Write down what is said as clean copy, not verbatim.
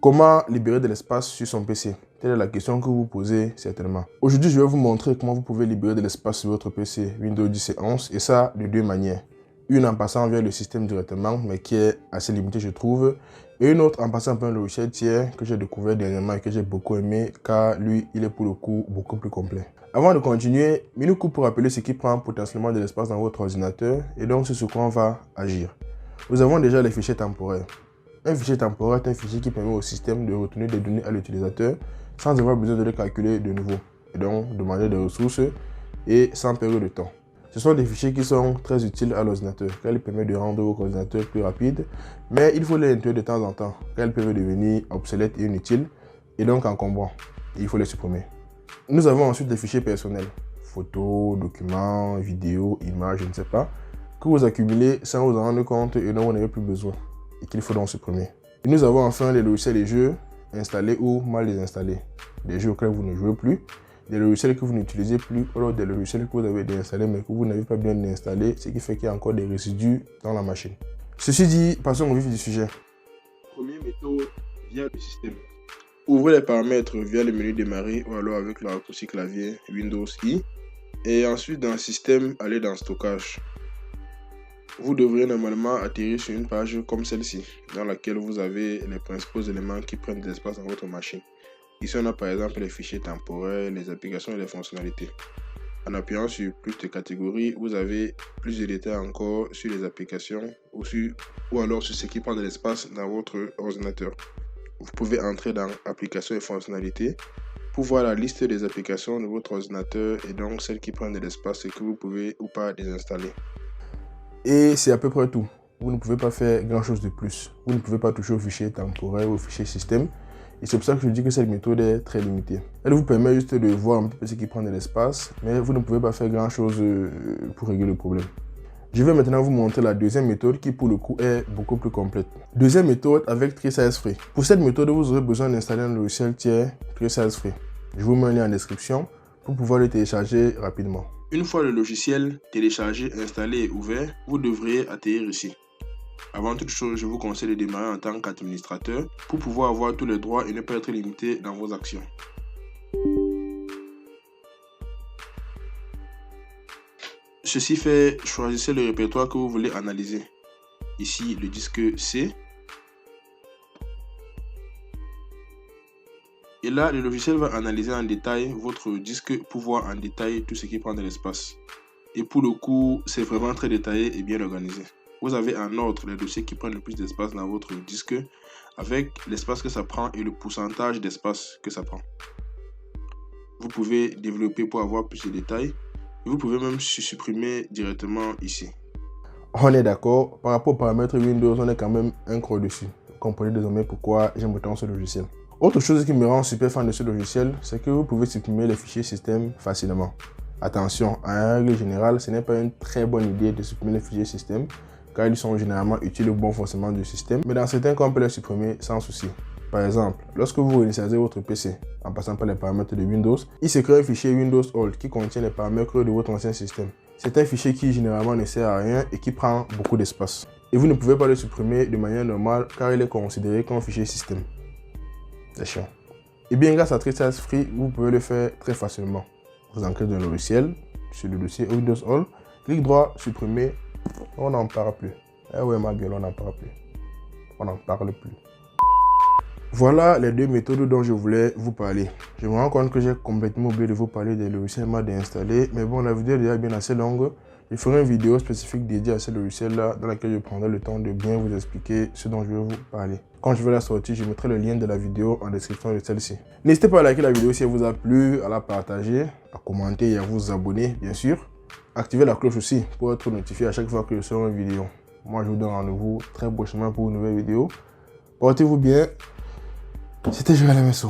Comment libérer de l'espace sur son PC? Telle est la question que vous vous posez certainement. Aujourd'hui, je vais vous montrer comment vous pouvez libérer de l'espace sur votre PC Windows 10 et 11 et ça de deux manières. Une en passant via le système directement, mais qui est assez limité je trouve. Et une autre en passant par un logiciel tiers que j'ai découvert dernièrement et que j'ai beaucoup aimé car lui, il est pour le coup beaucoup plus complet. Avant de continuer, minute coup pour rappeler ce qui prend potentiellement de l'espace dans votre ordinateur et donc c'est sur quoi on va agir. Nous avons déjà les fichiers temporaires. Un fichier temporaire est un fichier qui permet au système de retenir des données à l'utilisateur sans avoir besoin de les calculer de nouveau et donc demander des ressources et sans perdre de temps. Ce sont des fichiers qui sont très utiles à l'ordinateur car ils permettent de rendre votre ordinateur plus rapide, mais il faut les nettoyer de temps en temps car ils peuvent devenir obsolètes et inutiles et donc encombrants. Il faut les supprimer. Nous avons ensuite des fichiers personnels, photos, documents, vidéos, images, je ne sais pas, que vous accumulez sans vous en rendre compte et dont vous n'avez plus besoin et qu'il faut donc supprimer. Et nous avons enfin les logiciels et jeux installés ou mal les installés. Des jeux auxquels vous ne jouez plus, des logiciels que vous n'utilisez plus, ou alors des logiciels que vous avez déinstallés mais que vous n'avez pas bien installés, ce qui fait qu'il y a encore des résidus dans la machine. Ceci dit, passons au vif du sujet. Première méthode, via le système. Ouvrez les paramètres via le menu démarrer ou alors avec le raccourci clavier Windows I. Et ensuite dans le système, allez dans stockage. Vous devrez normalement atterrir sur une page comme celle-ci, dans laquelle vous avez les principaux éléments qui prennent de l'espace dans votre machine. Ici, on a par exemple les fichiers temporaires, les applications et les fonctionnalités. En appuyant sur plus de catégories, vous avez plus de détails encore sur les applications ou alors sur ce qui prend de l'espace dans votre ordinateur. Vous pouvez entrer dans applications et fonctionnalités pour voir la liste des applications de votre ordinateur et donc celles qui prennent de l'espace et que vous pouvez ou pas désinstaller. Et c'est à peu près tout. Vous ne pouvez pas faire grand chose de plus. Vous ne pouvez pas toucher aux fichiers temporaires ou aux fichiers système. Et c'est pour ça que je dis que cette méthode est très limitée. Elle vous permet juste de voir un petit peu ce qui prend de l'espace, mais vous ne pouvez pas faire grand chose pour régler le problème. Je vais maintenant vous montrer la deuxième méthode qui pour le coup est beaucoup plus complète. Deuxième méthode avec TreeSizeFree. Pour cette méthode, vous aurez besoin d'installer un logiciel tiers TreeSizeFree. Je vous mets un lien en description pour pouvoir le télécharger rapidement. Une fois le logiciel téléchargé, installé et ouvert, vous devriez atterrir ici. Avant toute chose, je vous conseille de démarrer en tant qu'administrateur pour pouvoir avoir tous les droits et ne pas être limité dans vos actions. Ceci fait, choisissez le répertoire que vous voulez analyser. Ici, le disque C. Et là, le logiciel va analyser en détail votre disque pour voir en détail tout ce qui prend de l'espace. Et pour le coup, c'est vraiment très détaillé et bien organisé. Vous avez en ordre les dossiers qui prennent le plus d'espace dans votre disque avec l'espace que ça prend et le pourcentage d'espace que ça prend. Vous pouvez développer pour avoir plus de détails. Et vous pouvez même supprimer directement ici. On est d'accord, par rapport aux paramètres Windows, on est quand même un cran dessus. Vous comprenez désormais pourquoi j'aime autant ce logiciel. Autre chose qui me rend super fan de ce logiciel, c'est que vous pouvez supprimer les fichiers système facilement. Attention, en règle générale, ce n'est pas une très bonne idée de supprimer les fichiers système, car ils sont généralement utiles au bon fonctionnement du système, mais dans certains cas, on peut les supprimer sans souci. Par exemple, lorsque vous réinitialisez votre PC en passant par les paramètres de Windows, il se crée un fichier Windows Old qui contient les paramètres de votre ancien système. C'est un fichier qui généralement ne sert à rien et qui prend beaucoup d'espace. Et vous ne pouvez pas le supprimer de manière normale car il est considéré comme un fichier système. C'est chiant. Et bien grâce à TreeSizeFree, vous pouvez le faire très facilement. Vous ancrez dans le logiciel, sur le dossier Windows All, clic droit, supprimer, on n'en parle plus. Eh ouais ma gueule, on n'en parle plus. On n'en parle plus. Voilà les deux méthodes dont je voulais vous parler. Je me rends compte que j'ai complètement oublié de vous parler des logiciels mal déinstallés, mais bon, la vidéo est déjà bien assez longue. Je ferai une vidéo spécifique dédiée à ces logiciels-là dans laquelle je prendrai le temps de bien vous expliquer ce dont je vais vous parler. Quand je vais la sortir, je mettrai le lien de la vidéo en description de celle-ci. N'hésitez pas à liker la vidéo si elle vous a plu, à la partager, à commenter et à vous abonner, bien sûr. Activez la cloche aussi pour être notifié à chaque fois que je sors une vidéo. Moi, je vous donne rendez-vous très prochainement pour une nouvelle vidéo. Portez-vous bien. C'était Joël Messo.